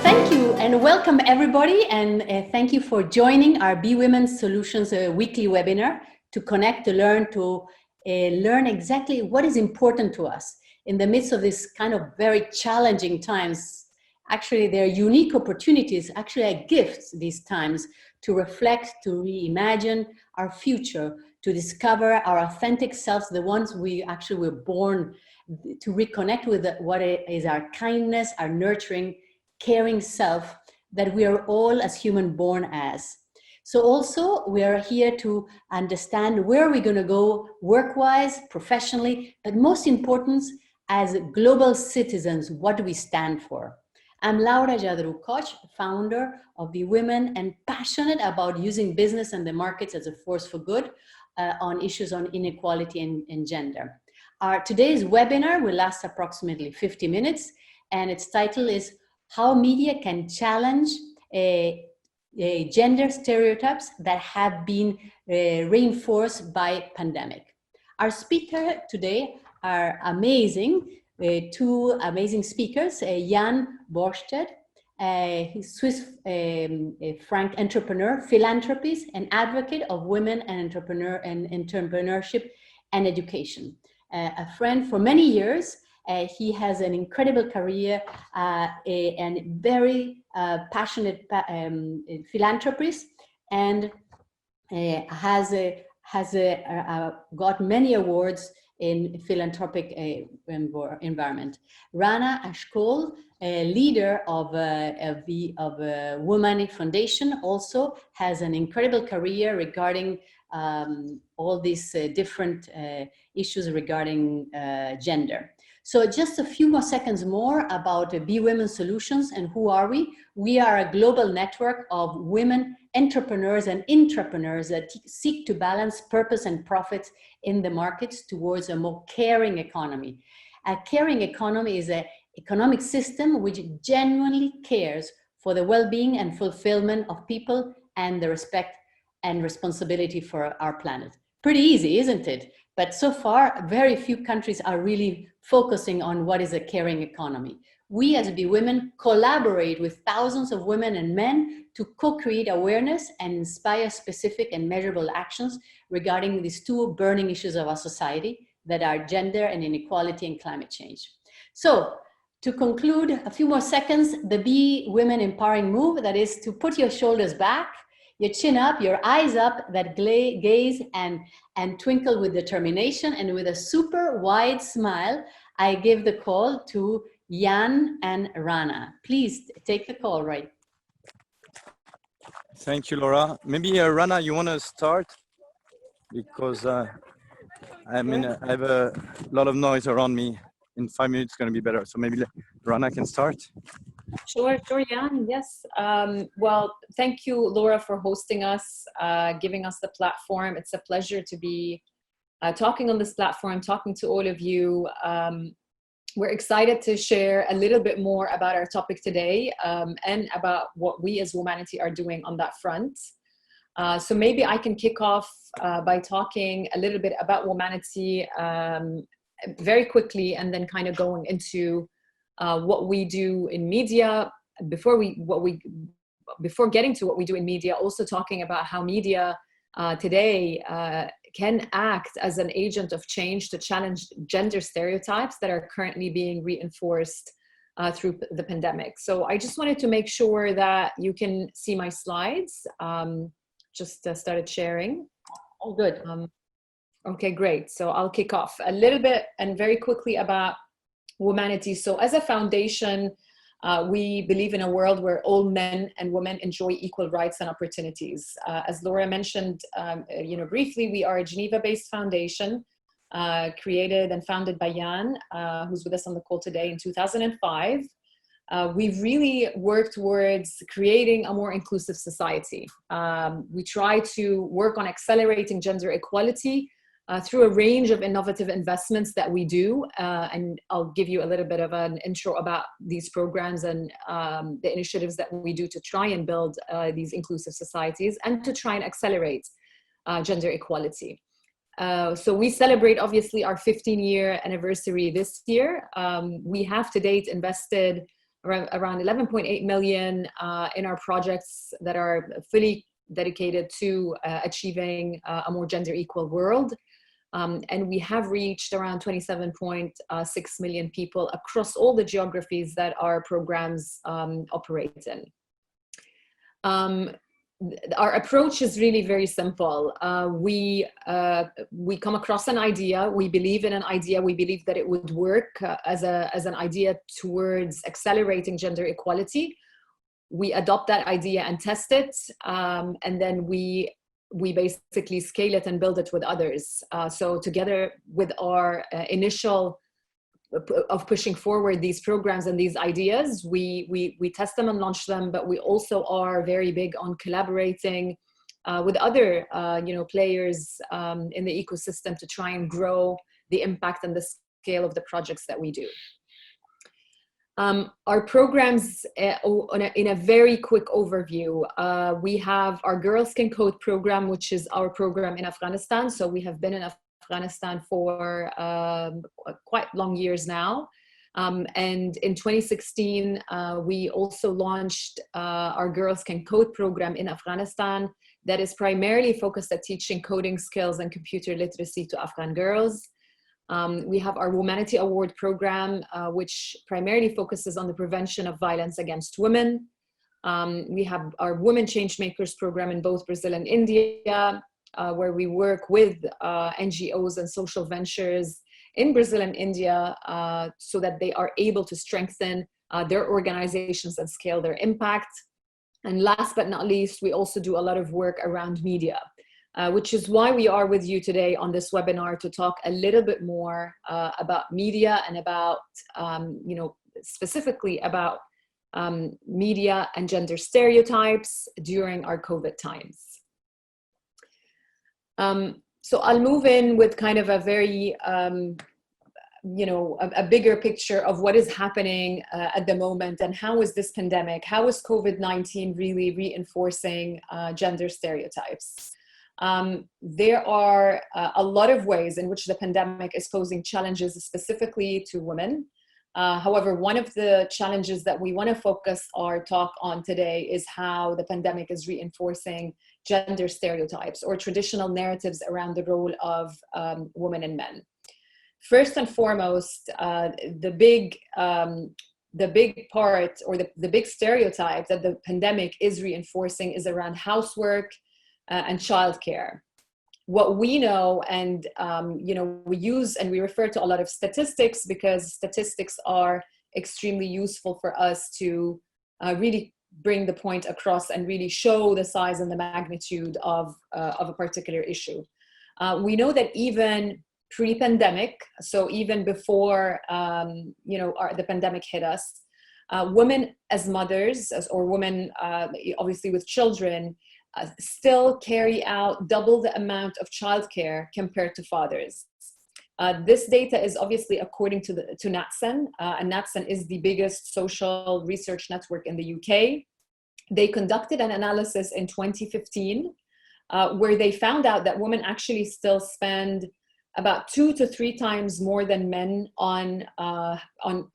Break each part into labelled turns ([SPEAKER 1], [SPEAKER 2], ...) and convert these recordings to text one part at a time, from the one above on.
[SPEAKER 1] thank you and welcome everybody, and thank you for joining our Be Women Solutions weekly webinar to connect, to learn exactly what is important to us in the midst of this kind of very challenging times. Actually, there are unique opportunities, actually a gift these times, to reflect, to reimagine our future, to discover our authentic selves, the ones we actually were born to reconnect with, what is our kindness, our nurturing, caring self that we are all as human born as. So also we are here to understand where we're going to go work-wise, professionally, but most important as global citizens, what do we stand for? I'm Laura Jadru Koch, founder of Be Women, and passionate about using business and the markets as a force for good on issues on inequality and gender. Our today's webinar will last approximately 50 minutes, and its title is How Media Can Challenge Gender Stereotypes That Have Been Reinforced by Pandemic. Our speaker today are amazing, two amazing speakers, Yann Borgstedt, Swiss Frank entrepreneur, philanthropist, and advocate of women and entrepreneurship and education. A friend for many years. He has an incredible career and very passionate philanthropist, and has got many awards in philanthropic environment. Rana, Askoul, leader of Womanity Foundation, also has an incredible career regarding all these different issues regarding gender. So just a few more seconds more about Be Women Solutions and who are we? We are a global network of women entrepreneurs and intrapreneurs that seek to balance purpose and profits in the markets towards a more caring economy. A caring economy is an economic system which genuinely cares for the well-being and fulfillment of people and the respect and responsibility for our planet. Pretty easy, isn't it? But so far, very few countries are really focusing on what is a caring economy. We as Be Women collaborate with thousands of women and men to co-create awareness and inspire specific and measurable actions regarding these two burning issues of our society that are gender and inequality and climate change. So to conclude, a few more seconds, the Be Women Empowering move, that is to put your shoulders back, your chin up, your eyes up, that gaze and twinkle with determination, and with a super wide smile, I give the call to Yann and Rana. Please take the call, right?
[SPEAKER 2] Thank you, Laura. Maybe Rana, you want to start? Because I have a lot of noise around me. In 5 minutes, it's going to be better. So maybe Rana can start.
[SPEAKER 3] Sure, Yann, yes. Well, thank you, Laura, for hosting us, giving us the platform. It's a pleasure to be talking on this platform, talking to all of you. We're excited to share a little bit more about our topic today and about what we as Womanity are doing on that front. So maybe I can kick off by talking a little bit about Womanity very quickly, and then kind of going into what we do in media. Before getting to what we do in media, also talking about how media today can act as an agent of change to challenge gender stereotypes that are currently being reinforced through the pandemic. So I just wanted to make sure that you can see my slides. Just started sharing.
[SPEAKER 1] All good.
[SPEAKER 3] Okay, great. So I'll kick off a little bit and very quickly about Womanity. So as a foundation, we believe in a world where all men and women enjoy equal rights and opportunities. As Laura mentioned, briefly, we are a Geneva-based foundation created and founded by Yann, who's with us on the call today, in 2005. We've really worked towards creating a more inclusive society. We try to work on accelerating gender equality through a range of innovative investments that we do. And I'll give you a little bit of an intro about these programs and the initiatives that we do to try and build these inclusive societies and to try and accelerate gender equality. So we celebrate, obviously, our 15-year anniversary this year. We have to date invested around 11.8 million in our projects that are fully dedicated to achieving a more gender equal world. And we have reached around 27.6 million people across all the geographies that our programs operate in. Our approach is really very simple. We come across an idea, we believe in an idea, we believe that it would work as an idea towards accelerating gender equality. We adopt that idea and test it, and then we basically scale it and build it with others. So together with our initial of pushing forward these programs and these ideas, we test them and launch them, but we also are very big on collaborating with other players in the ecosystem to try and grow the impact and the scale of the projects that we do. Our programs, in a very quick overview, we have our Girls Can Code program, which is our program in Afghanistan. So we have been in Afghanistan for quite long years now. And in 2016, we also launched our Girls Can Code program in Afghanistan that is primarily focused at teaching coding skills and computer literacy to Afghan girls. We have our Womanity Award program, which primarily focuses on the prevention of violence against women. We have our Women Changemakers program in both Brazil and India, where we work with NGOs and social ventures in Brazil and India so that they are able to strengthen their organizations and scale their impact. And last but not least, we also do a lot of work around media. Which is why we are with you today on this webinar to talk a little bit more about media and about, specifically about media and gender stereotypes during our COVID times. So I'll move in with kind of a very, a bigger picture of what is happening at the moment and how is this pandemic, how is COVID-19 really reinforcing gender stereotypes? There are a lot of ways in which the pandemic is posing challenges specifically to women. However, one of the challenges that we want to focus our talk on today is how the pandemic is reinforcing gender stereotypes or traditional narratives around the role of women and men. First and foremost, the big part or the big stereotype that the pandemic is reinforcing is around housework and childcare. What we know, and we use and we refer to a lot of statistics because statistics are extremely useful for us to really bring the point across and really show the size and the magnitude of a particular issue. We know that even pre-pandemic, so even before the pandemic hit us, women as mothers or women obviously with children still carry out double the amount of childcare compared to fathers. This data is obviously according to NatSen, and NatSen is the biggest social research network in the UK. They conducted an analysis in 2015 where they found out that women actually still spend about 2 to 3 times more than men on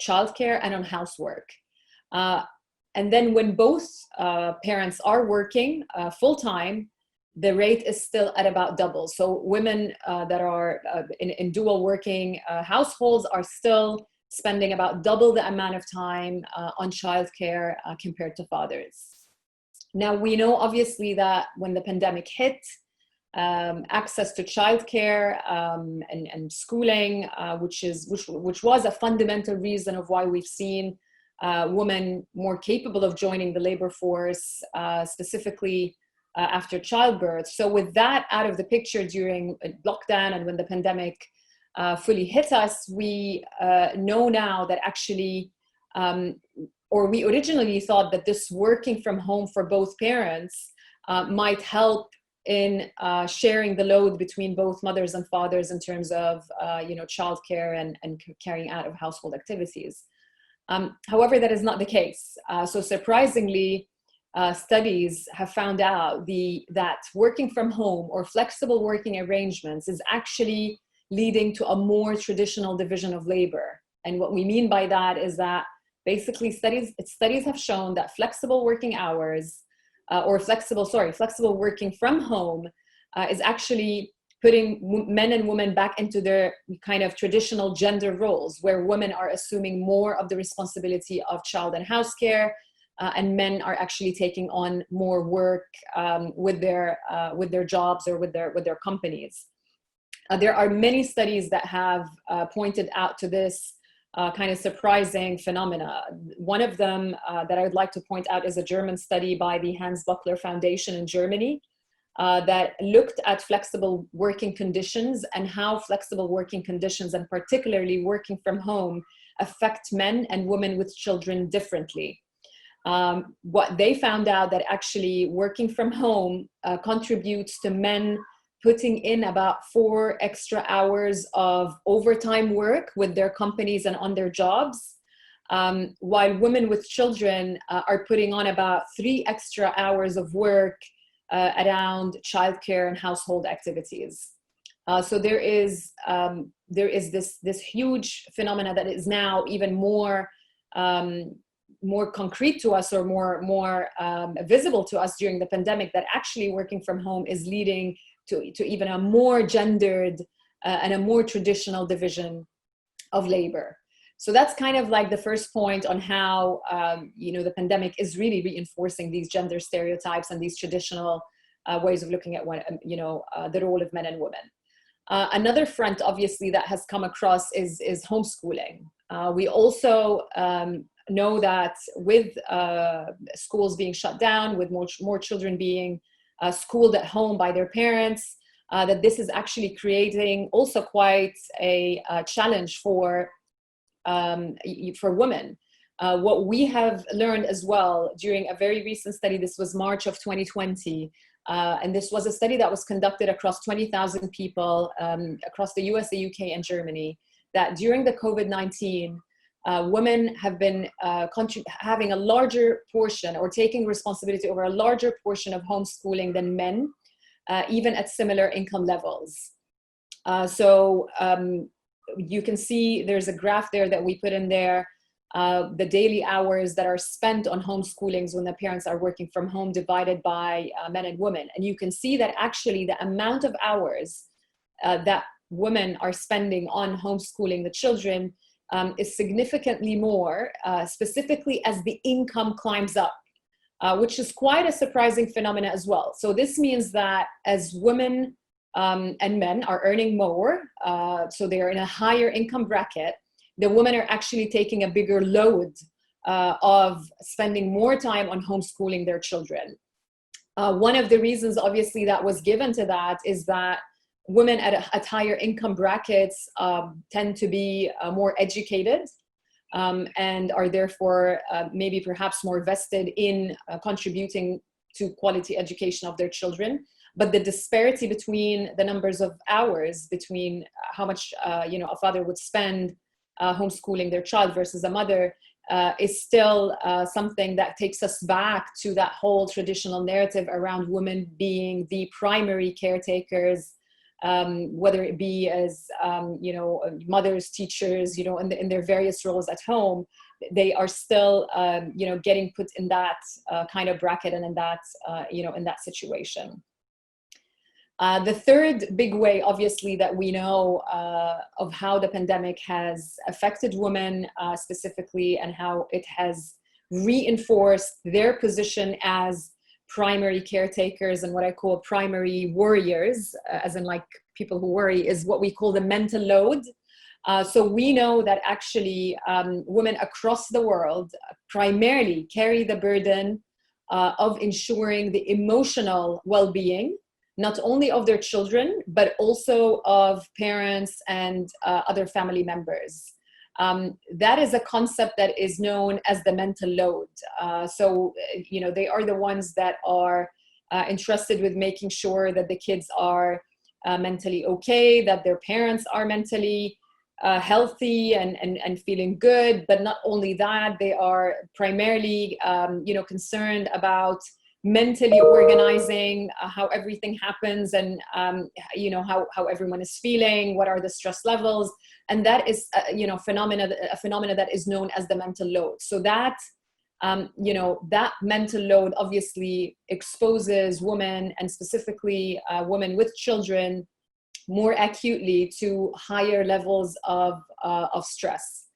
[SPEAKER 3] childcare and on housework. And then when both parents are working full-time, the rate is still at about double. So women that are in dual working households are still spending about double the amount of time on childcare compared to fathers. Now, we know obviously that when the pandemic hit, access to childcare and schooling, which was a fundamental reason of why we've seen women more capable of joining the labor force, specifically after childbirth. So with that out of the picture during lockdown and when the pandemic fully hit us, we know now that actually, or we originally thought that this working from home for both parents might help in sharing the load between both mothers and fathers in terms of childcare and carrying out of household activities. However, that is not the case. So surprisingly, studies have found out that working from home or flexible working arrangements is actually leading to a more traditional division of labor. And what we mean by that is that basically studies have shown that flexible working hours flexible working from home is actually putting men and women back into their kind of traditional gender roles, where women are assuming more of the responsibility of child and house care, and men are actually taking on more work with their jobs or with their companies. There are many studies that have pointed out to this kind of surprising phenomena. One of them that I would like to point out is a German study by the Hans Buckler Foundation in Germany that looked at flexible working conditions and how flexible working conditions, and particularly working from home, affect men and women with children differently. What they found out that actually working from home contributes to men putting in about 4 extra hours of overtime work with their companies and on their jobs, while women with children are putting on about 3 extra hours of work around childcare and household activities. So there is this huge phenomena that is now even more concrete to us, or more visible to us during the pandemic, that actually working from home is leading to even a more gendered and a more traditional division of labor. So that's kind of like the first point on how the pandemic is really reinforcing these gender stereotypes and these traditional ways of looking at the role of men and women. Another front, obviously, that has come across is homeschooling. We also know that with schools being shut down, with more children being schooled at home by their parents, that this is actually creating also quite a challenge for women. What we have learned as well during a very recent study, this was March of 2020, and this was a study that was conducted across 20,000 people across the US, the UK, and Germany, that during the COVID-19, women have been having a larger portion, or taking responsibility over a larger portion of homeschooling than men, even at similar income levels. So you can see there's a graph there that we put in there, the daily hours that are spent on homeschoolings when the parents are working from home divided by men and women. And you can see that actually the amount of hours that women are spending on homeschooling the children is significantly more, specifically as the income climbs up, which is quite a surprising phenomena as well. So this means that as women and men are earning more, so they are in a higher income bracket, the women are actually taking a bigger load of spending more time on homeschooling their children. One of the reasons, obviously, that was given to that is that women at higher income brackets tend to be more educated and are therefore maybe perhaps more vested in contributing to quality education of their children. But the disparity between the numbers of hours, between how much a father would spend homeschooling their child versus a mother, is still something that takes us back to that whole traditional narrative around women being the primary caretakers, whether it be as mothers, teachers, in their various roles at home. They are still getting put in that kind of bracket and in that situation. The third big way, obviously, that we know of how the pandemic has affected women specifically, and how it has reinforced their position as primary caretakers and what I call primary warriors, as in like people who worry, is what we call the mental load. So we know that actually women across the world primarily carry the burden of ensuring the emotional well-being, not only of their children, but also of parents and other family members. That is a concept that is known as the mental load. So, they are the ones that are entrusted with making sure that the kids are mentally okay, that their parents are mentally healthy and feeling good. But not only that, they are primarily, concerned about mentally organizing how everything happens, and you know, how everyone is feeling, what are the stress levels, and that is you know, a phenomena that is known as the mental load. So that you know, that mental load obviously exposes women, and specifically women with children, more acutely to higher levels of stress.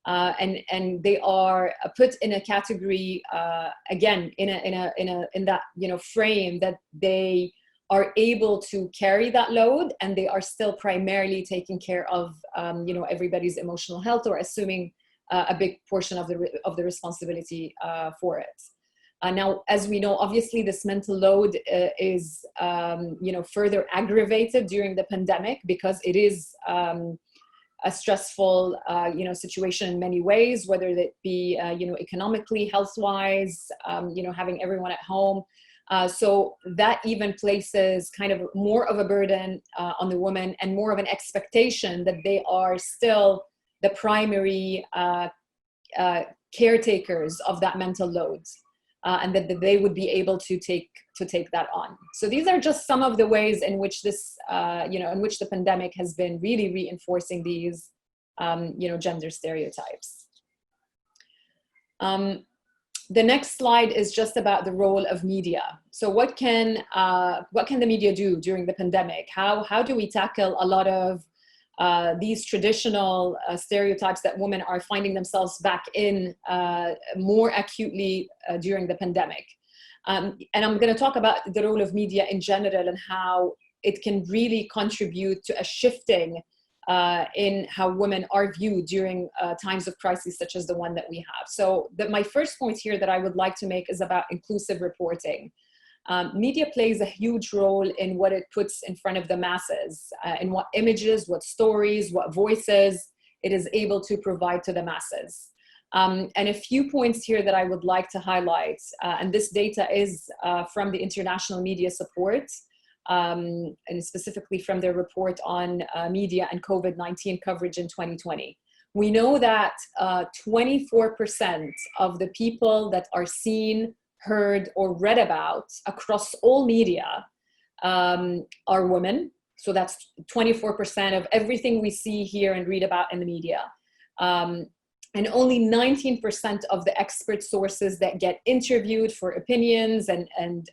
[SPEAKER 3] And they are put in a category, again, in that, you know, frame that they are able to carry that load, and they are still primarily taking care of, you know, everybody's emotional health, or assuming a big portion of the responsibility for it. Now, as we know, obviously this mental load is, you know, further aggravated during the pandemic, because it is a stressful, you know, situation in many ways, whether it be, you know, economically, health-wise, you know, having everyone at home. So that even places kind of more of a burden on the woman, and more of an expectation that they are still the primary caretakers of that mental load, and that they would be able to take that on. So these are just some of the ways in which this, you know, in which the pandemic has been really reinforcing these, you know, gender stereotypes. The next slide is just about the role of media. So what can the media do during the pandemic? How do we tackle a lot of these traditional stereotypes that women are finding themselves back in more acutely during the pandemic? And I'm going to talk about the role of media in general, and how it can really contribute to a shifting in how women are viewed during times of crisis such as the one that we have. So my first point here that I would like to make is about inclusive reporting. Media plays a huge role in what it puts in front of the masses, in what images, what stories, what voices it is able to provide to the masses. And a few points here that I would like to highlight, and this data is from the International Media Support, and specifically from their report on media and COVID-19 coverage in 2020. We know that 24% of the people that are seen, heard, or read about across all media are women. So that's 24% of everything we see, hear, and read about in the media. And only 19% of the expert sources that get interviewed for opinions and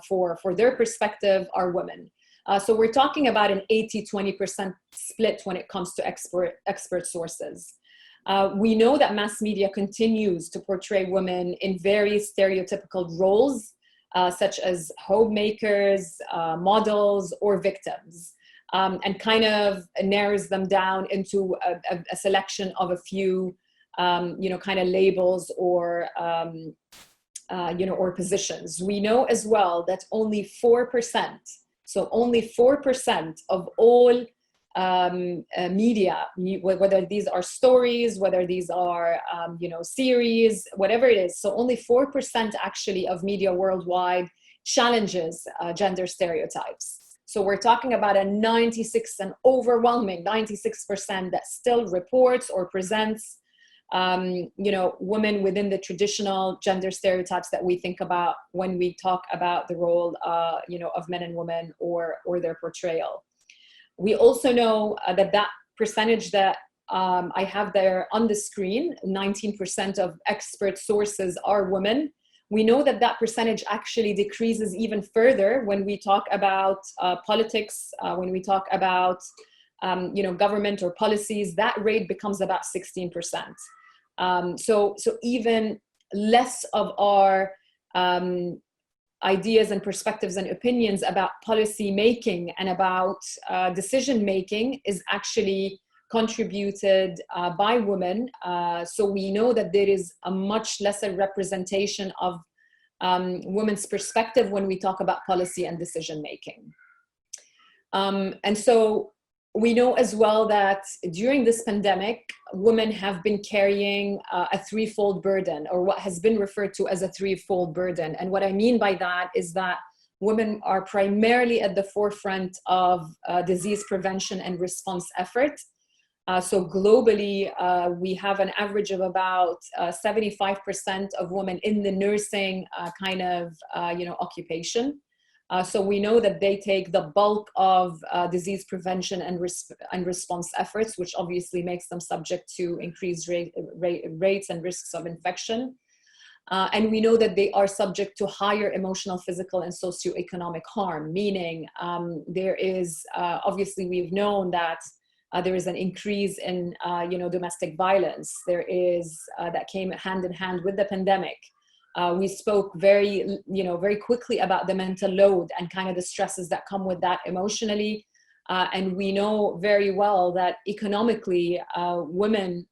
[SPEAKER 3] for their perspective are women. So we're talking about an 80-20% split when it comes to expert sources. We know that mass media continues to portray women in very stereotypical roles, such as homemakers, models, or victims, and kind of narrows them down into a selection of a few, you know, kind of labels or, you know, or positions. We know as well that only 4%, so only 4% of all media, whether these are stories, whether these are, you know, series, whatever it is, so only 4% actually of media worldwide challenges gender stereotypes. So we're talking about an overwhelming 96% that still reports or presents, you know, women within the traditional gender stereotypes that we think about when we talk about the role, you know, of men and women, or their portrayal. We also know that percentage that I have there on the screen, 19% of expert sources are women. We know that percentage actually decreases even further when we talk about politics, when we talk about, you know, government or policies. That rate becomes about 16%. So even less of our ideas and perspectives and opinions about policy making and about decision making is actually contributed by women. So we know that there is a much lesser representation of women's perspective when we talk about policy and decision making. And so we know as well that during this pandemic, women have been carrying a threefold burden, or what has been referred to as a threefold burden. And what I mean by that is that women are primarily at the forefront of disease prevention and response efforts. So globally, we have an average of about 75% of women in the nursing occupation. So we know that they take the bulk of disease prevention and response efforts, which obviously makes them subject to increased rates and risks of infection. And we know that they are subject to higher emotional, physical, and socioeconomic harm, meaning there is, obviously we've known that there is an increase in domestic violence. There is, that came hand in hand with the pandemic. We spoke very quickly about the mental load and kind of the stresses that come with that emotionally. And we know very well that economically, women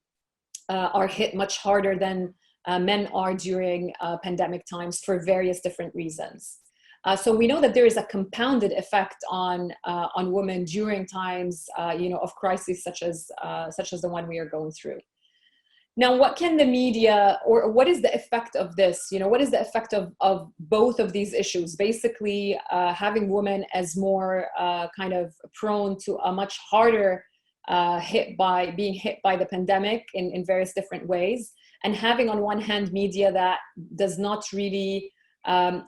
[SPEAKER 3] are hit much harder than men are during pandemic times for various different reasons. So we know that there is a compounded effect on women during times, of crises such as the one we are going through. Now, what can the media, or what is the effect of this? What is the effect of both of these issues? Basically, having women as more kind of prone to a much harder being hit by the pandemic in various different ways, and having on one hand media that does not really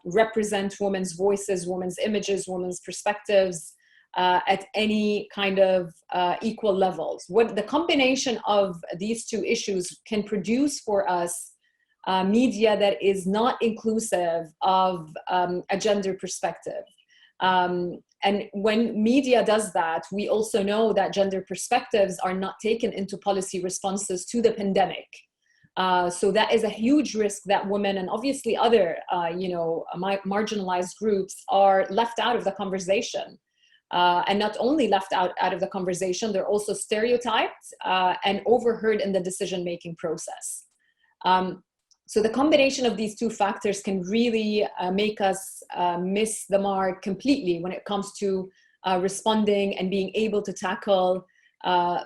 [SPEAKER 3] represent women's voices, women's images, women's perspectives at any kind of equal levels. What the combination of these two issues can produce for us media that is not inclusive of a gender perspective. And when media does that, we also know that gender perspectives are not taken into policy responses to the pandemic. So that is a huge risk that women and obviously other, marginalized groups are left out of the conversation. And not only left out of the conversation, they're also stereotyped and overheard in the decision-making process. So the combination of these two factors can really make us miss the mark completely when it comes to responding and being able to tackle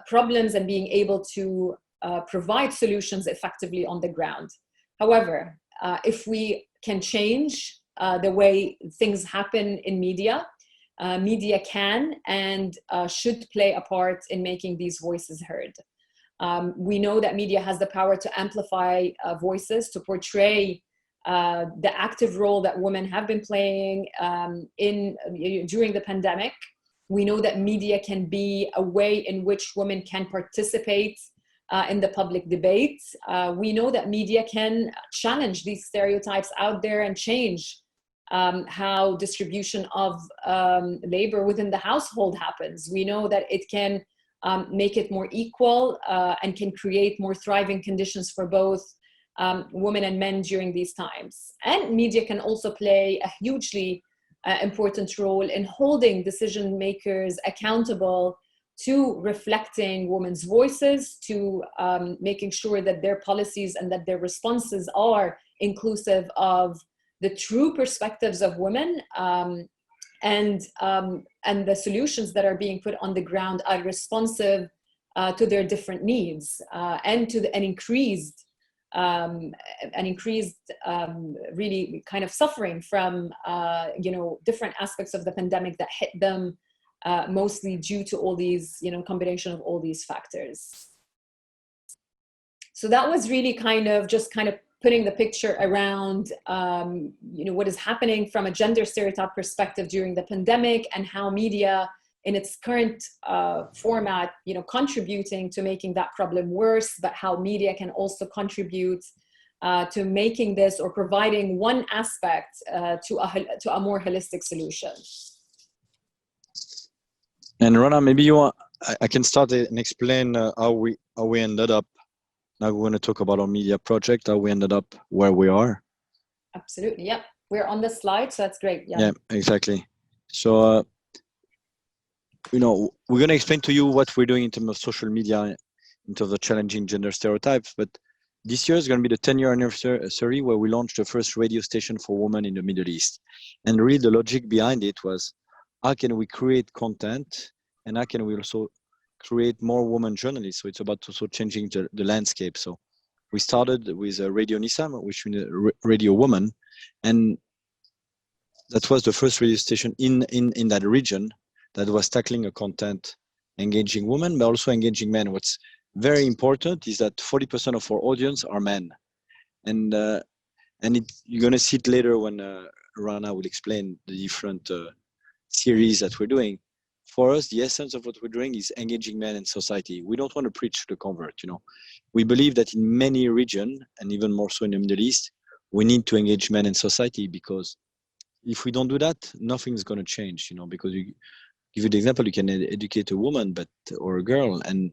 [SPEAKER 3] problems and being able to provide solutions effectively on the ground. However, if we can change the way things happen in media, media can and should play a part in making these voices heard. We know that media has the power to amplify voices, to portray the active role that women have been playing during the pandemic. We know that media can be a way in which women can participate in the public debate. We know that media can challenge these stereotypes out there and change how distribution of labor within the household happens. We know that it can make it more equal and can create more thriving conditions for both women and men during these times. And media can also play a hugely important role in holding decision makers accountable to reflecting women's voices, to making sure that their policies and that their responses are inclusive of the true perspectives of women, and the solutions that are being put on the ground are responsive to their different needs and to an increased really kind of suffering from different aspects of the pandemic that hit them mostly due to all these combination of all these factors. So that was really kind of putting the picture around what is happening from a gender stereotype perspective during the pandemic, and how media in its current format contributing to making that problem worse, but how media can also contribute to making this, or providing one aspect to a more holistic solution.
[SPEAKER 2] And Rana, maybe I can start and explain how we ended up. Now we want to talk about our media project, how we ended up where we are.
[SPEAKER 3] Absolutely, yeah. We're on the slide, so that's great. Yeah,
[SPEAKER 2] exactly. So, we're going to explain to you what we're doing in terms of social media, in terms of challenging gender stereotypes. But this year is going to be the 10-year anniversary where we launched the first radio station for women in the Middle East. And really the logic behind it was, how can we create content, and how can we also create more women journalists? So it's about also changing the landscape. So we started with Radio Nisam, which is Radio Woman, and that was the first radio station in that region that was tackling a content engaging women, but also engaging men. What's very important is that 40% of our audience are men. And you're going to see it later when Rana will explain the different series that we're doing. For us, the essence of what we're doing is engaging men in society. We don't want to preach to the convert, you know. We believe that in many regions, and even more so in the Middle East, we need to engage men in society, because if we don't do that, nothing's going to change, you know, because you give you the example, you can educate a woman or a girl, and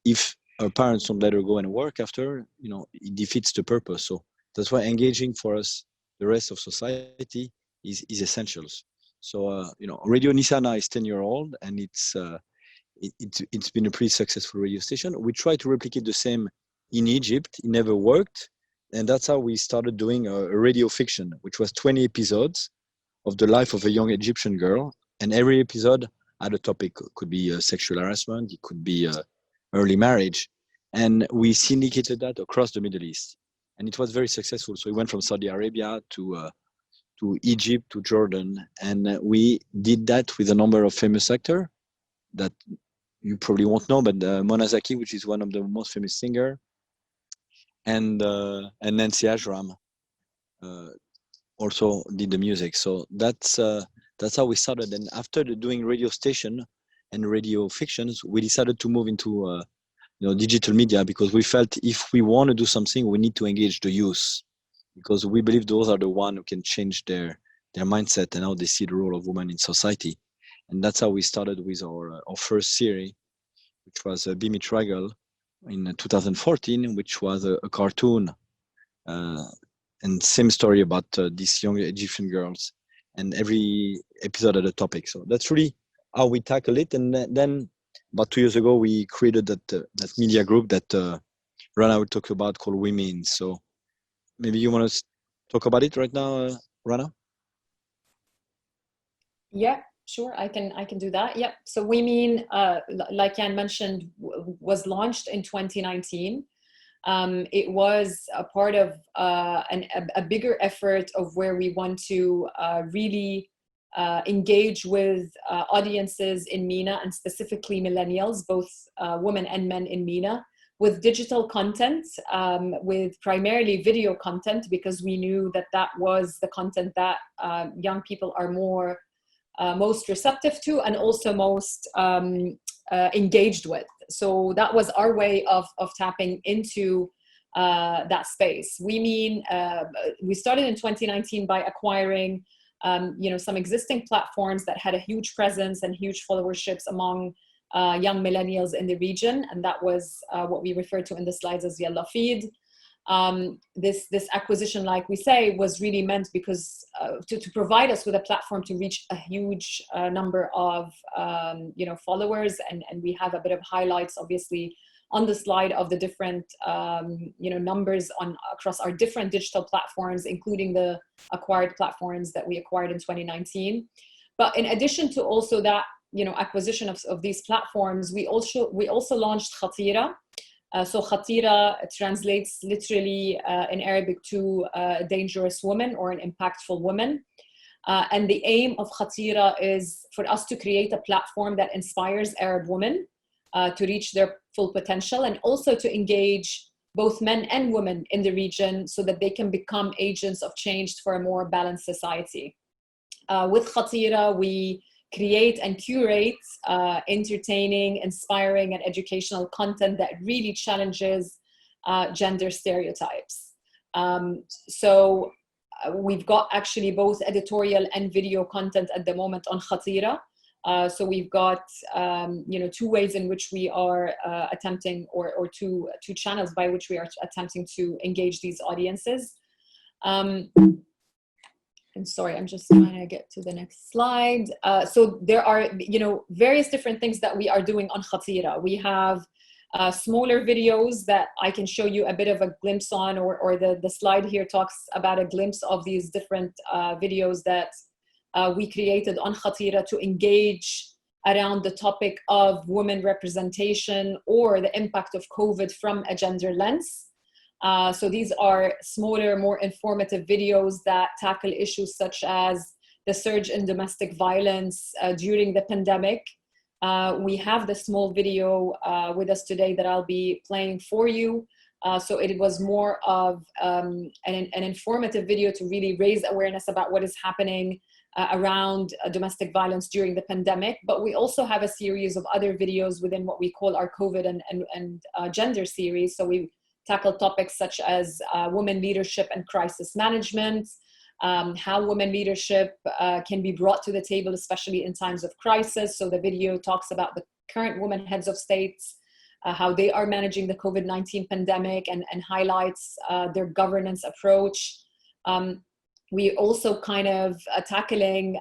[SPEAKER 2] if her parents don't let her go and work after, you know, it defeats the purpose. So that's why engaging for us, the rest of society, is essentials. So, you know, Radio Nisana is 10-year-old, and it's been a pretty successful radio station. We try to replicate the same in Egypt. It never worked. And that's how we started doing a radio fiction, which was 20 episodes of the life of a young Egyptian girl. And every episode had a topic. It could be sexual harassment. It could be early marriage. And we syndicated that across the Middle East. And it was very successful. So we went from Saudi Arabia to Egypt to Jordan. And we did that with a number of famous actors that you probably won't know, but Mona Zaki, which is one of the most famous singer, and Nancy Ajram also did the music. So that's how we started. And after doing radio station and radio fictions, we decided to move into digital media, because we felt if we want to do something, we need to engage the youth, because we believe those are the ones who can change their mindset and how they see the role of women in society. And that's how we started with our first series, which was Bimi Traggle in 2014, which was a cartoon and same story about these young Egyptian girls, and every episode had a topic. So that's really how we tackle it. And then about 2 years ago, we created that media group that Rana will talk about, called Women. So maybe you want to talk about it right now, Rana?
[SPEAKER 3] Yeah, sure. I can do that. Yeah. So Women, like Yann mentioned, was launched in 2019. It was a part of a bigger effort of where we want to really engage with audiences in MENA, and specifically millennials, both women and men in MENA, with digital content, with primarily video content, because we knew that was the content that young people are most receptive to, and also most engaged with. So that was our way of tapping into that space. We started in 2019 by acquiring some existing platforms that had a huge presence and huge followerships among young millennials in the region, and that was what we refer to in the slides as Yalla Feed. This acquisition, like we say, was really meant because to provide us with a platform to reach a huge number of followers, and we have a bit of highlights obviously on the slide of the different numbers across our different digital platforms, including the acquired platforms that we acquired in 2019. But in addition to also that acquisition of these platforms, we also launched KHATEERA. So KHATEERA translates literally in Arabic to a dangerous woman or an impactful woman. And the aim of KHATEERA is for us to create a platform that inspires Arab women to reach their full potential, and also to engage both men and women in the region so that they can become agents of change for a more balanced society. With KHATEERA, we create and curate entertaining, inspiring, and educational content that really challenges gender stereotypes. So we've got actually both editorial and video content at the moment on KHATEERA. So we've got 2 ways in which we are attempting, or two channels by which we are attempting to engage these audiences. And sorry, I'm just trying to get to the next slide. So there are, various different things that we are doing on KHATEERA. We have smaller videos that I can show you a bit of a glimpse on, or the slide here talks about a glimpse of these different videos that we created on KHATEERA to engage around the topic of women representation or the impact of COVID from a gender lens. So these are smaller, more informative videos that tackle issues such as the surge in domestic violence during the pandemic, We have the small video with us today that I'll be playing for you. So it was more of an informative video to really raise awareness about what is happening around domestic violence during the pandemic. But we also have a series of other videos within what we call our COVID and gender series. So we tackle topics such as women leadership and crisis management, how women leadership can be brought to the table, especially in times of crisis. So the video talks about the current women heads of states, how they are managing the COVID-19 pandemic, and highlights their governance approach. We also kind of tackling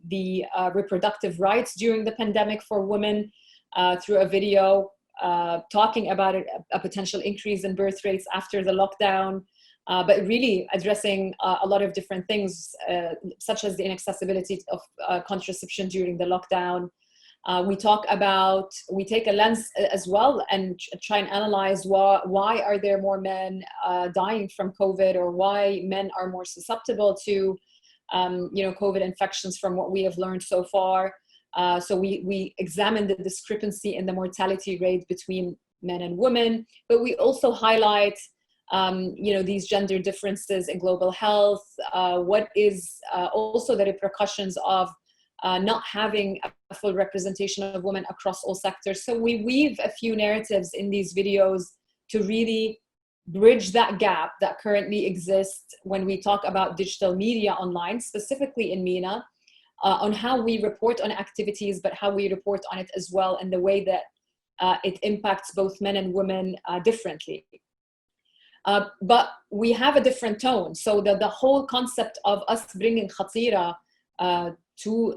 [SPEAKER 3] the reproductive rights during the pandemic for women through a video, talking about a potential increase in birth rates after the lockdown, but really addressing a lot of different things, such as the inaccessibility of contraception during the lockdown. We take a lens as well and try and analyze why are there more men dying from COVID, or why men are more susceptible to COVID infections from what we have learned so far. So we examine the discrepancy in the mortality rate between men and women, but we also highlight these gender differences in global health, what is also the repercussions of not having a full representation of women across all sectors. So we weave a few narratives in these videos to really bridge that gap that currently exists when we talk about digital media online, specifically in MENA, on how we report on activities, but how we report on it as well, and the way that it impacts both men and women differently. But we have a different tone. So the whole concept of us bringing KHATEERA to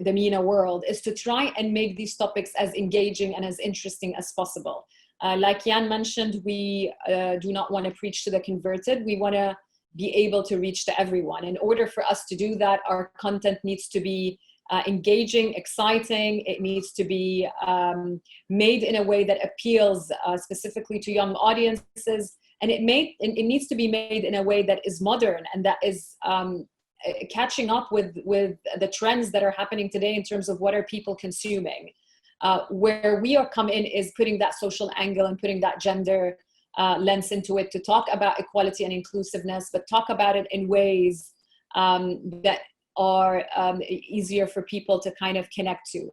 [SPEAKER 3] the MENA world is to try and make these topics as engaging and as interesting as possible. Like Yann mentioned, we do not want to preach to the converted. We want to be able to reach to everyone. In order for us to do that, our content needs to be engaging, exciting. It needs to be made in a way that appeals specifically to young audiences. And it needs to be made in a way that is modern and that is catching up with the trends that are happening today in terms of what are people consuming. Where we are come in is putting that social angle and putting that gender lens into it to talk about equality and inclusiveness, but talk about it in ways that are easier for people to kind of connect to.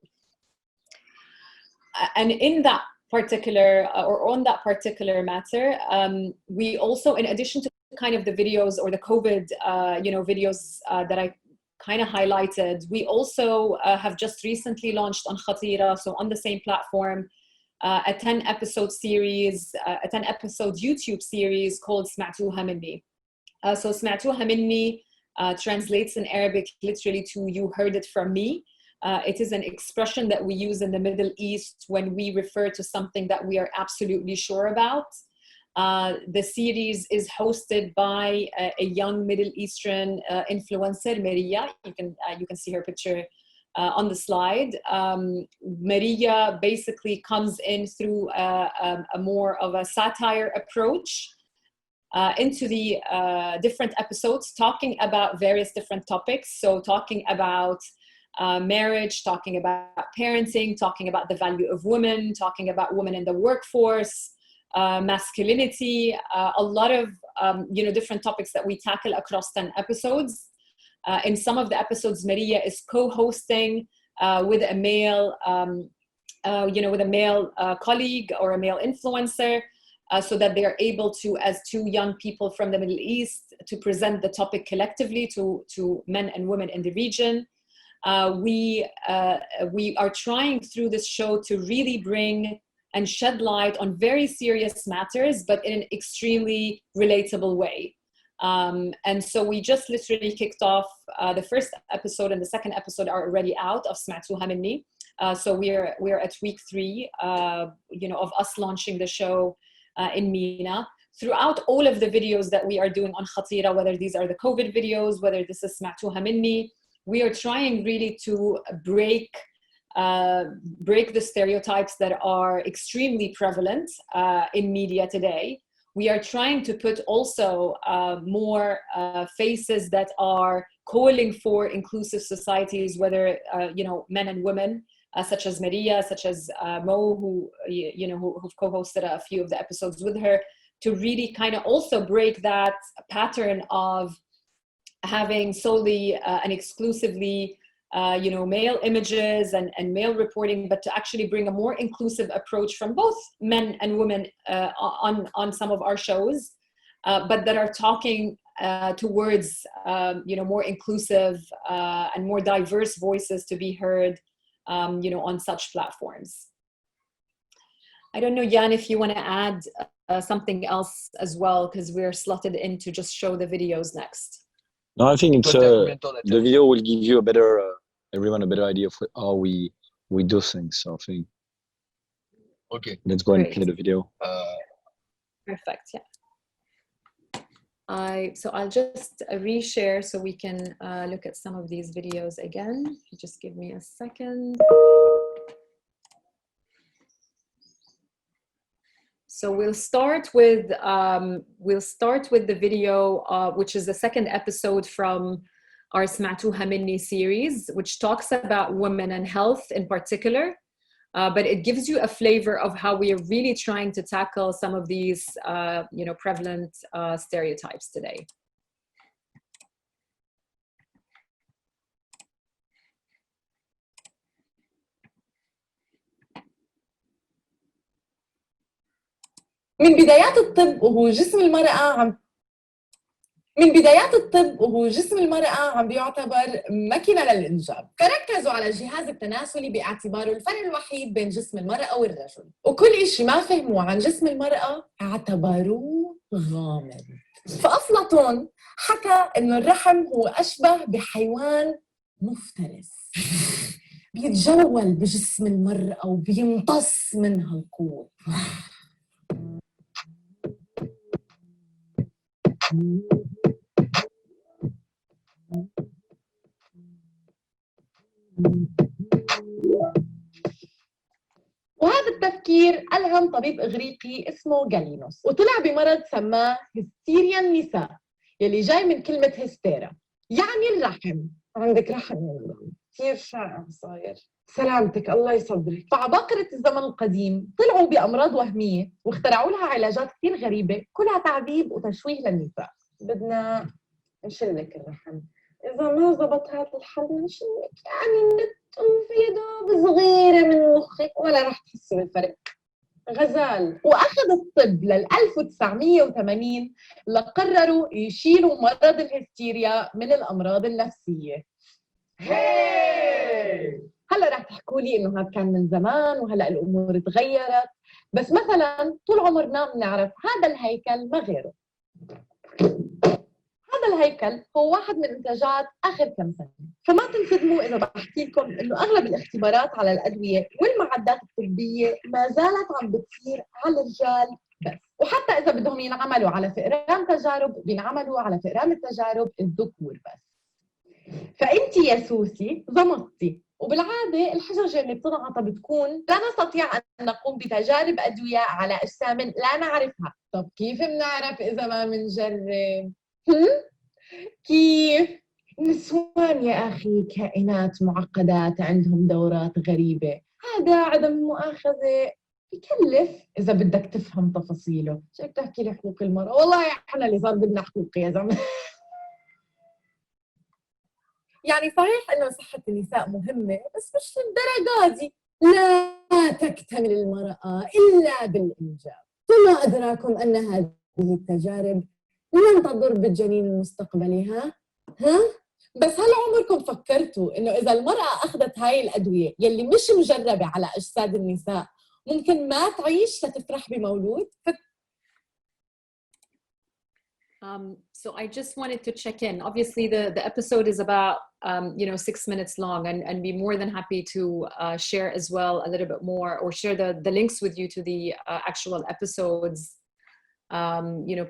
[SPEAKER 3] And in that particular, or on that particular matter, we also, in addition to kind of the videos or the COVID, videos that I kind of highlighted, we also have just recently launched on KHATEERA, so on the same platform, a 10-episode series, a 10-episode YouTube series called سمعتوها مني. So سمعتوها مني translates in Arabic literally to "you heard it from me." It is an expression that we use in the Middle East when we refer to something that we are absolutely sure about. The series is hosted by a young Middle Eastern influencer, Maria. You can see her picture on the slide. Maria basically comes in through a more of a satire approach into the different episodes, talking about various different topics. So talking about marriage, talking about parenting, talking about the value of women, talking about women in the workforce, masculinity, a lot of different topics that we tackle across 10 episodes. In some of the episodes, Maria is co-hosting with a male, colleague or a male influencer, so that they are able to, as two young people from the Middle East, to present the topic collectively to men and women in the region. We are trying through this show to really bring and shed light on very serious matters, but in an extremely relatable way. And so we just literally kicked off the first episode, and the second episode are already out of سمعتوها مني. So we're at week 3, of us launching the show in MENA. Throughout all of the videos that we are doing on KHATEERA, whether these are the COVID videos, whether this is سمعتوها مني, we are trying really to break the stereotypes that are extremely prevalent in media today. We are trying to put also more faces that are calling for inclusive societies, whether men and women, such as Maria, such as Mo, who've co-hosted a few of the episodes with her, to really kind of also break that pattern of having solely and exclusively male images and male reporting, but to actually bring a more inclusive approach from both men and women on some of our shows, but that are talking towards more inclusive and more diverse voices to be heard on such platforms. I don't know, Yann, if you want to add something else as well, because we're slotted in to just show the videos next.
[SPEAKER 2] No, I think it's the video will give you a better everyone a better idea of how we do things. So I think let's go and play the video.
[SPEAKER 3] Perfect. Yeah. So I'll just reshare so we can look at some of these videos again. Just give me a second. So we'll start with the video, which is the second episode from our Sma'tuha Minni series, which talks about women and health in particular. But it gives you a flavor of how we are really trying to tackle some of these, prevalent stereotypes today.
[SPEAKER 4] من بدايات الطب وهو جسم المرأة عم بيعتبر ماكينة للإنجاب، فركزوا على الجهاز التناسلي باعتباره الفرق الوحيد بين جسم المرأة والرجل، وكل إشي ما فهموه عن جسم المرأة اعتبروه غامض. فأفلاطون حكى إنه الرحم هو أشبه بحيوان مفترس بيتجول بجسم المرأة وبيمتص منها القوة. وهذا التفكير ألهم طبيب إغريقي اسمه غالينوس، وطلع بمرض سماه هستيريا النساء، يلي جاي من كلمة هستيرا يعني الرحم. عندك رحم يا مدام، كثير شائع صاير. سلامتك، الله يصبرك. فعباقرة الزمن القديم طلعوا بأمراض وهمية واخترعوا لها علاجات كثير غريبة، كلها تعذيب وتشويه للنساء. بدنا نشلك الرحم، إذا ما زبط هذا الحل نشلك، يعني نتوفي يا دوب صغيرة من مخك ولا رح تحسي بالفرق. غزال. وأخذ الطب لل 1980 لقرروا يشيلوا مرض الهستيريا من الأمراض النفسية. هلا رح تحكوا لي إنه هذا كان من زمان وهلا الأمور تغيرت، بس مثلا طول عمرنا بنعرف هذا الهيكل ما غيره. هذا الهيكل هو واحد من إنتاجات آخر كم سنة، فما تنصدموا إذا بحكي لكم إنه أغلب الاختبارات على الأدوية والمعدات الطبية ما زالت عم بتصير على الرجال بس، وحتى إذا بدهم ينعملوا على فئران تجارب بينعملوا على فئران التجارب الذكور بس. فأنتِ يا سوسي ضمطتي، وبالعادة الحجج اللي بتنعطى بتكون لا نستطيع أن نقوم بتجارب أدوية على أجسام لا نعرفها. طب كيف بنعرف إذا ما بنجرب؟ كيف؟ النسوان يا أخي كائنات معقدات عندهم دورات غريبة، هذا عدم المؤاخذة بكلف إذا بدك تفهم تفاصيله. شو بتحكي لي حقوق المرأة؟ والله إحنا اللي صار بدنا حقوق يا زلمة. يعني صحيح إنه صحة النساء مهمة، بس مش للدرجة دي. لا تكتمل المرأة إلا بالإنجاب. ثم أدراكم أن هذه التجارب لن تضر بالجنين المستقبلي. ها؟ بس هل عمركم فكرتوا إنه إذا المرأة أخذت هاي الأدوية يلي مش مجربة على أجساد النساء ممكن ما تعيش لتفرح بمولود؟
[SPEAKER 3] So I just wanted to check in. Obviously, the episode is about 6 minutes long, and be more than happy to share as well a little bit more, or share the links with you to the actual episodes,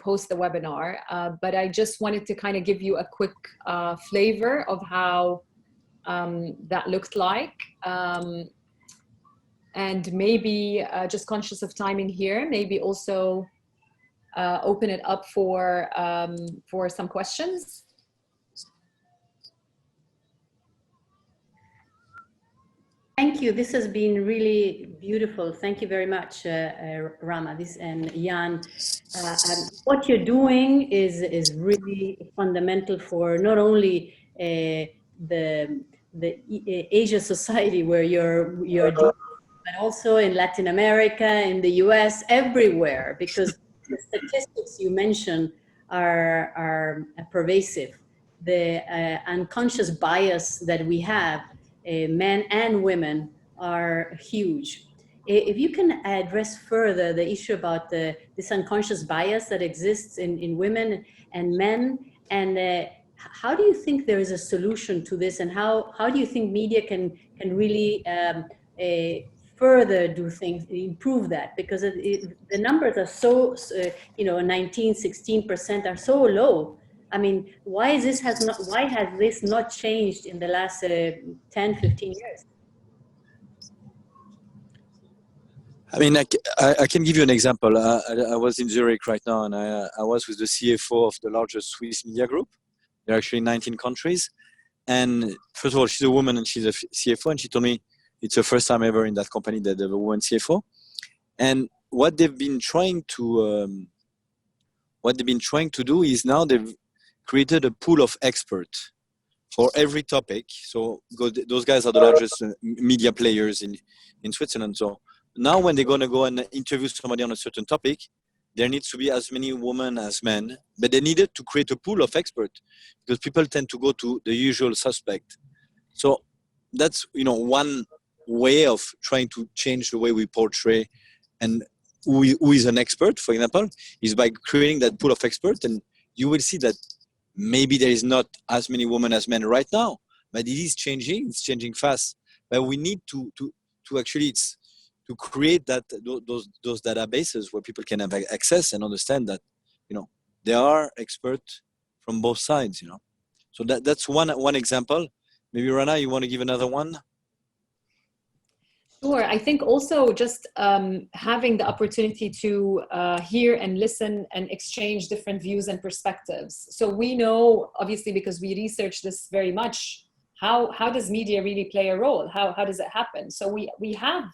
[SPEAKER 3] post the webinar. But I just wanted to kind of give you a quick flavor of how that looked like, and maybe just conscious of timing here, maybe also open it up for some questions.
[SPEAKER 1] Thank you. This has been really beautiful. Thank you very much, Rama and Yann. What you're doing is really fundamental for not only the Asia society where you're dealing, but also in Latin America, in the US, everywhere, because the statistics you mentioned are pervasive. The unconscious bias that we have, men and women, are huge. If you can address further the issue about this unconscious bias that exists in women and men, and how do you think there is a solution to this, and how do you think media can really further do things, improve that? Because the numbers are so, 19, 16% are so low. I mean, why has this not changed in the last 10, 15 years?
[SPEAKER 2] I mean, I can give you an example. I was in Zurich right now, and I was with the CFO of the largest Swiss media group. There are actually 19 countries. And first of all, she's a woman and she's a CFO, and she told me it's the first time ever in that company that they have a woman CFO. And what they've been trying to do is now they've created a pool of experts for every topic. So those guys are the largest media players in Switzerland. So now when they're going to go and interview somebody on a certain topic, there needs to be as many women as men, but they needed to create a pool of experts because people tend to go to the usual suspect. So that's, one way of trying to change the way we portray and who is an expert, for example, is by creating that pool of experts. And you will see that maybe there is not as many women as men right now, but it is changing. It's changing fast. But we need to actually to create those databases where people can have access and understand that, there are experts from both sides. So that's one example. Maybe Rana, you want to give another one?
[SPEAKER 3] Sure. I think also just having the opportunity to hear and listen and exchange different views and perspectives. So we know, obviously, because we research this very much, how does media really play a role? How does it happen? So we have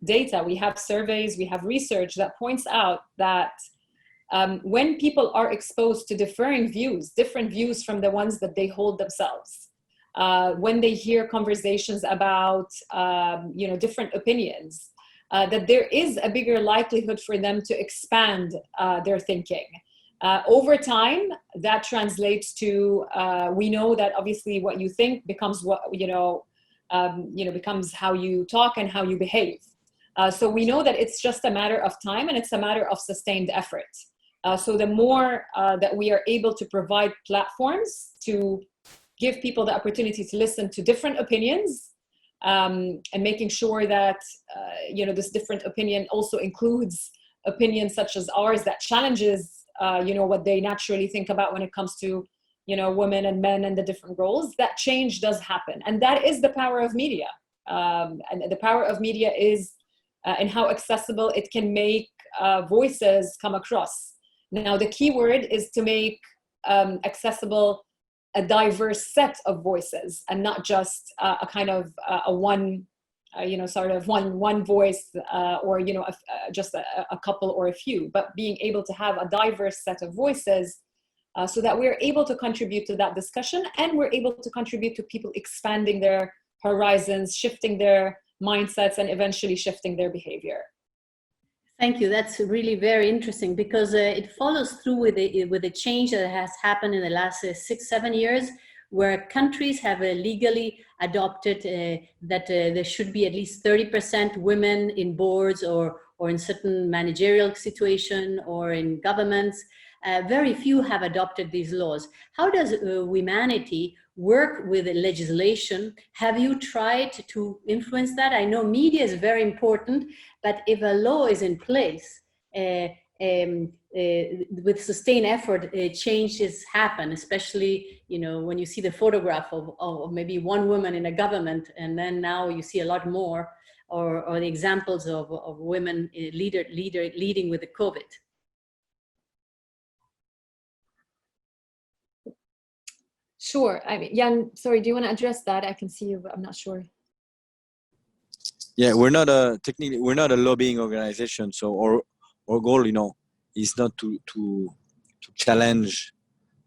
[SPEAKER 3] data, we have surveys, we have research that points out that when people are exposed to different views from the ones that they hold themselves, when they hear conversations about different opinions, that there is a bigger likelihood for them to expand their thinking. Over time, that translates to, we know that obviously what you think becomes becomes how you talk and how you behave. So we know that it's just a matter of time, and it's a matter of sustained effort. So the more that we are able to provide platforms to give people the opportunity to listen to different opinions, and making sure that this different opinion also includes opinions such as ours that challenges what they naturally think about when it comes to women and men and the different roles, that change does happen. And that is the power of media. And the power of media is in how accessible it can make voices come across. Now, the key word is to make accessible a diverse set of voices, and not just a kind of a one, sort of one voice, or just a couple or a few, but being able to have a diverse set of voices, so that we're able to contribute to that discussion, and we're able to contribute to people expanding their horizons, shifting their mindsets, and eventually shifting their behavior.
[SPEAKER 1] Thank you. That's really very interesting, because it follows through with the change that has happened in the last 6-7 years, where countries have legally adopted that there should be at least 30% women in boards or in certain managerial situation or in governments. Very few have adopted these laws. How does Womanity work with legislation? Have you tried to influence that? I know media is very important, but if a law is in place, with sustained effort, changes happen, especially, when you see the photograph of maybe one woman in a government, and then now you see a lot more, or the examples of women leading with the COVID.
[SPEAKER 3] Sure. I mean, Yann, sorry, do you want to address that? I can see you, but I'm not sure.
[SPEAKER 2] Yeah, we're not a technically we're not a lobbying organization, so our goal, is not to challenge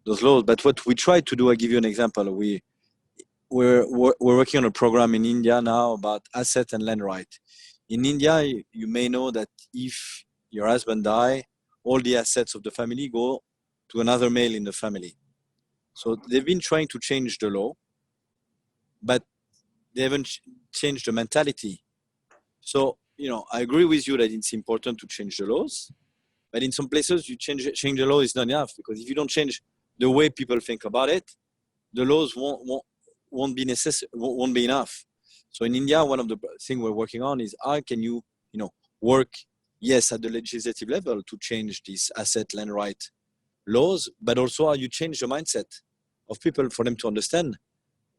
[SPEAKER 2] those laws. But what we try to do, I give you an example. We're working on a program in India now about asset and land right. In India, you may know that if your husband die, all the assets of the family go to another male in the family. So they've been trying to change the law, but they haven't changed the mentality. So, I agree with you that it's important to change the laws, but in some places you change the law is not enough, because if you don't change the way people think about it, the laws won't be necessary, won't be enough. So in India, one of the things we're working on is how can you, work, yes, at the legislative level to change these asset land right laws, but also how you change the mindset of people for them to understand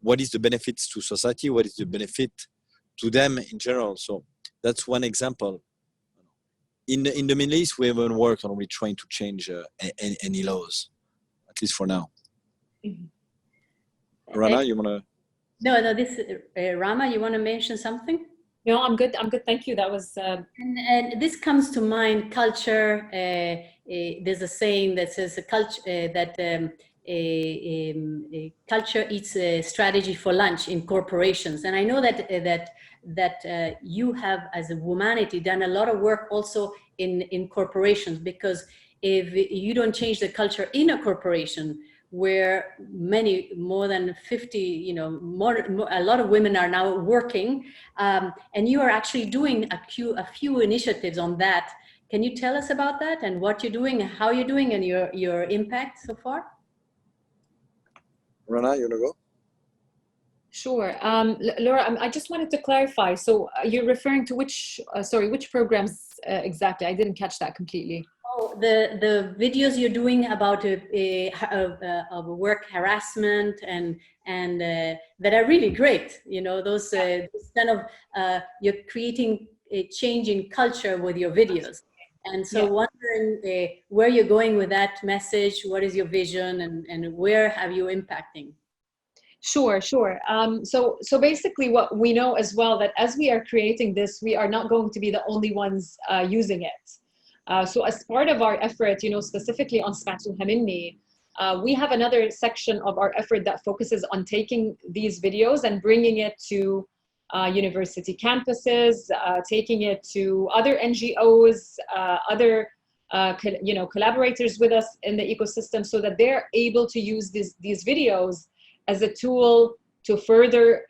[SPEAKER 2] what is the benefits to society, what is the benefit to them in general. So that's one example. In the Middle East, we haven't worked on really trying to change any laws, at least for now. Rana, you want to?
[SPEAKER 1] No, this Rama, you want to mention something?
[SPEAKER 3] No, I'm good. Thank you. That was.
[SPEAKER 1] And this comes to mind. Culture. There's a saying that says culture eats a strategy for lunch in corporations. And I know that you have, as a Womanity, done a lot of work also in corporations, because if you don't change the culture in a corporation, where more than 50, a lot of women are now working, and you are actually doing a few initiatives on that. Can you tell us about that and what you're doing and how you're doing and your impact so far?
[SPEAKER 2] Rana, you want to go?
[SPEAKER 3] Sure. Laura, I just wanted to clarify. So you're referring to which programs exactly? I didn't catch that completely.
[SPEAKER 1] Oh, the videos you're doing about work harassment and that are really great. Those kind of you're creating a change in culture with your videos. And so wondering where you're going with that message, what is your vision, and where have you impacting?
[SPEAKER 3] Sure. So basically what we know as well, that as we are creating this, we are not going to be the only ones using it. So as part of our effort, specifically on Sma'tuha Minni, we have another section of our effort that focuses on taking these videos and bringing it to university campuses, taking it to other NGOs, other collaborators with us in the ecosystem, so that they're able to use these videos as a tool to further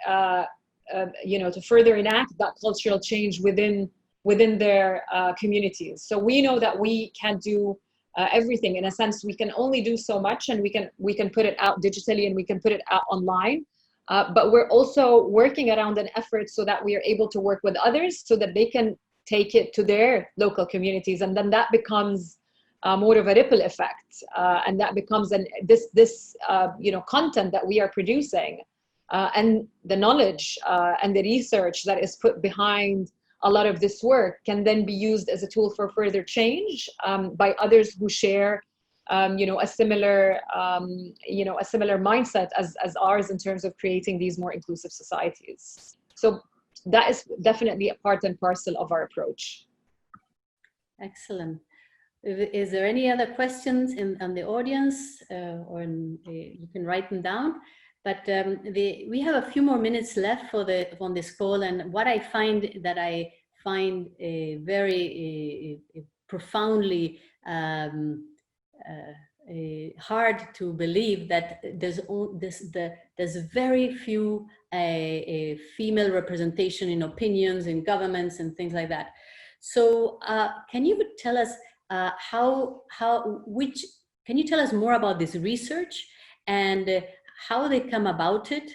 [SPEAKER 3] enact that cultural change within their communities. So we know that we can't do everything. In a sense, we can only do so much, and we can put it out digitally and we can put it out online. But we're also working around an effort so that we are able to work with others so that they can take it to their local communities, and then that becomes more of a ripple effect, and that becomes this content that we are producing, and the knowledge and the research that is put behind a lot of this work can then be used as a tool for further change by others who share a similar mindset as ours in terms of creating these more inclusive societies. So that is definitely a part and parcel of our approach.
[SPEAKER 1] Excellent. Is there any other questions on the audience, or you can write them down? But we have a few more minutes left on this call, and what I find very profoundly hard to believe that there's very few female representation in opinions in governments and things like that. So can you tell us can you tell us more about this research and how they come about it?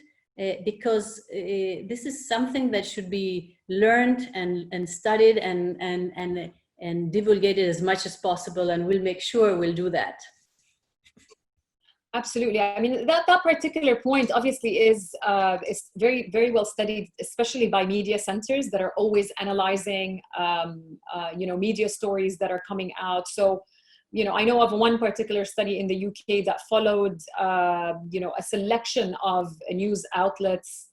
[SPEAKER 1] Because this is something that should be learned and studied and divulgated as much as possible, and we'll make sure we'll do that.
[SPEAKER 3] Absolutely. I mean, that particular point obviously is very, very well studied, especially by media centers that are always analyzing, media stories that are coming out. So, I know of one particular study in the UK that followed, a selection of news outlets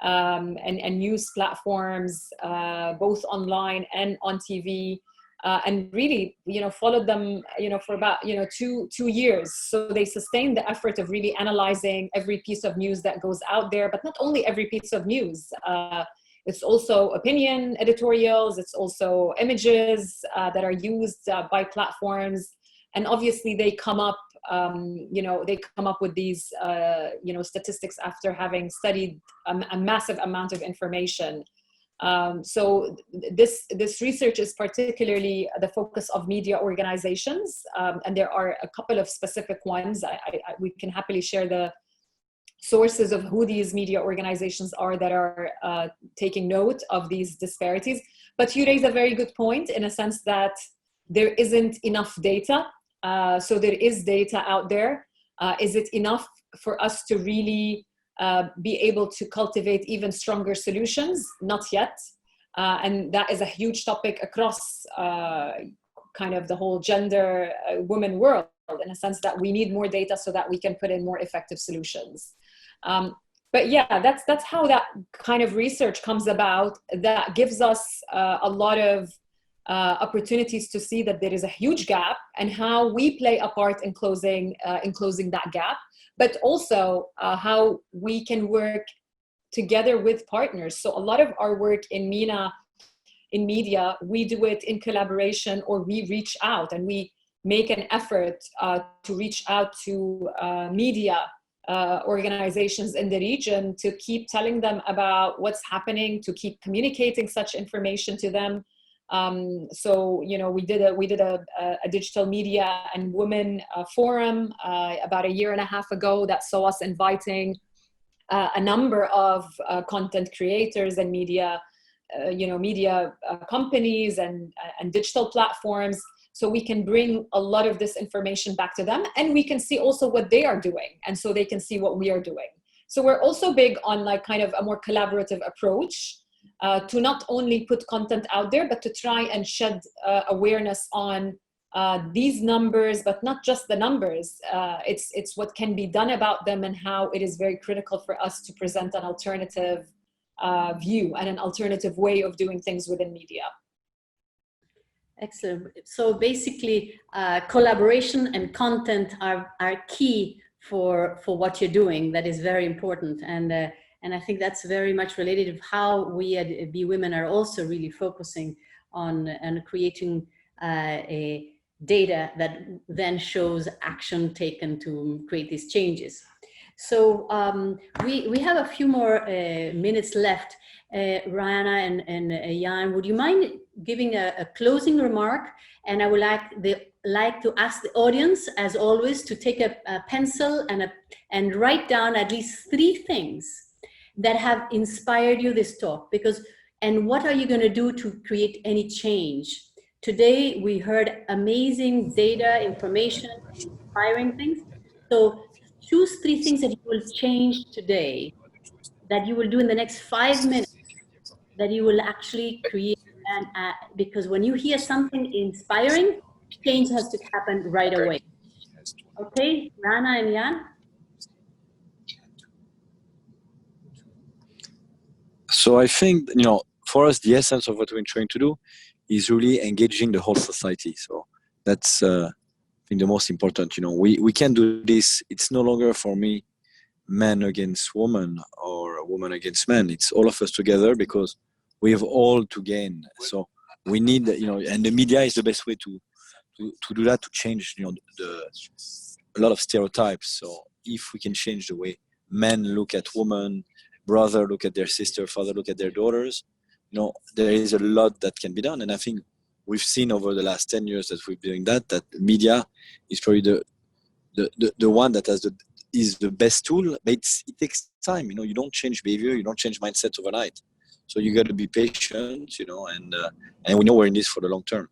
[SPEAKER 3] and news platforms, both online and on TV. And really, followed them, for about, 2 years. So they sustained the effort of really analyzing every piece of news that goes out there, but not only every piece of news. It's also opinion editorials. It's also images that are used by platforms. And obviously they come up, with these, statistics after having studied a massive amount of information. So this research is particularly the focus of media organizations, and there are a couple of specific ones. We can happily share the sources of who these media organizations are that are taking note of these disparities. But you raise a very good point in a sense that there isn't enough data. So there is data out there. Is it enough for us to really be able to cultivate even stronger solutions? Not yet. And that is a huge topic across kind of the whole gender woman world, in a sense that we need more data so that we can put in more effective solutions. But yeah, that's how that kind of research comes about. That gives us a lot of opportunities to see that there is a huge gap and how we play a part in closing that gap, but also how we can work together with partners. So a lot of our work in MENA, in media, we do it in collaboration, or we reach out and we make an effort to reach out to media organizations in the region to keep telling them about what's happening, to keep communicating such information to them. So, we did a digital media and women forum about 1.5 years ago that saw us inviting a number of content creators and media, media companies and digital platforms. So we can bring a lot of this information back to them, and we can see also what they are doing, and so they can see what we are doing. So we're also big on like kind of a more collaborative approach to not only put content out there, but to try and shed awareness on these numbers, but not just the numbers. It's what can be done about them, and how it is very critical for us to present an alternative view and an alternative way of doing things within media.
[SPEAKER 1] Excellent. So basically, collaboration and content are key for what you're doing. That is very important, and I think that's very much related to how we at Be Women are also really focusing on creating a data that then shows action taken to create these changes. So we have a few more minutes left. Rana and Yann, would you mind giving a closing remark? And I would like to ask the audience, as always, to take a pencil and write down at least 3 things that have inspired you this talk. And what are you going to do to create any change? Today we heard amazing data, information, inspiring things. So choose 3 things that you will change today, that you will do in the next 5 minutes, that you will actually create. And because when you hear something inspiring, change has to happen right away. Okay, Rana and Yann?
[SPEAKER 2] So I think, for us, the essence of what we're trying to do is really engaging the whole society. So that's, I think, the most important. We can do this. It's no longer for me man against woman or woman against man. It's all of us together, because we have all to gain. So we need, and the media is the best way to do that, to change, a lot of stereotypes. So if we can change the way men look at women, brother look at their sister, father look at their daughters, there is a lot that can be done. And I think we've seen over the last 10 years that we've been doing that media is probably the one that is the best tool, but it takes time. You don't change behavior, you don't change mindsets overnight. So you got to be patient, and we know we're in this for the long term.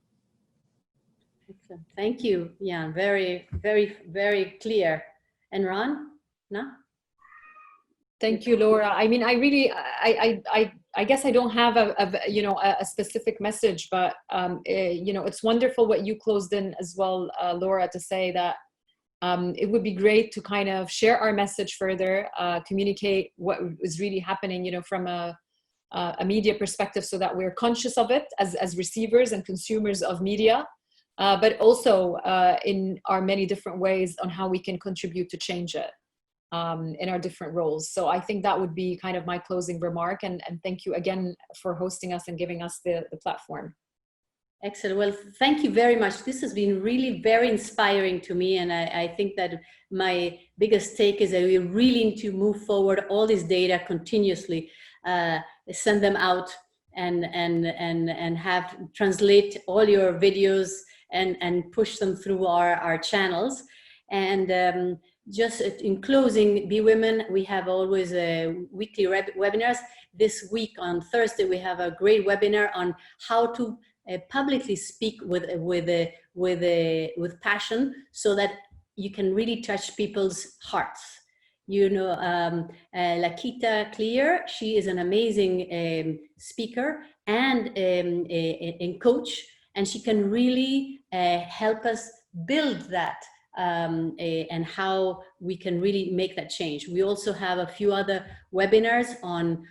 [SPEAKER 1] Excellent. Thank you, Yann. Very, very, very clear. And Ron? No?
[SPEAKER 3] Thank you, Laura. I mean, I guess I don't have a specific message, but it's wonderful what you closed in as well, Laura, to say that it would be great to kind of share our message further, communicate what is really happening, you know, from a media perspective, so that we're conscious of it as receivers and consumers of media, but also in our many different ways on how we can contribute to change it in our different roles. So I think that would be kind of my closing remark, and thank you again for hosting us and giving us the platform.
[SPEAKER 1] Excellent. Well, thank you very much. This has been really very inspiring to me. And I think that my biggest take is that we really need to move forward all this data continuously, send them out and have translate all your videos and push them through our channels. And just in closing, Be Women, we have always weekly webinars. This week on Thursday, we have a great webinar on how to publicly speak with passion, so that you can really touch people's hearts. You know, Lakita Clear, she is an amazing speaker and a coach, and she can really help us build that and how we can really make that change. We also have a few other webinars on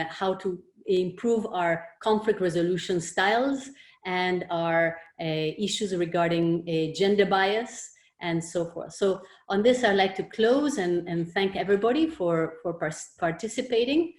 [SPEAKER 1] how to improve our conflict resolution styles and our issues regarding gender bias and so forth. So on this, I'd like to close and thank everybody for participating.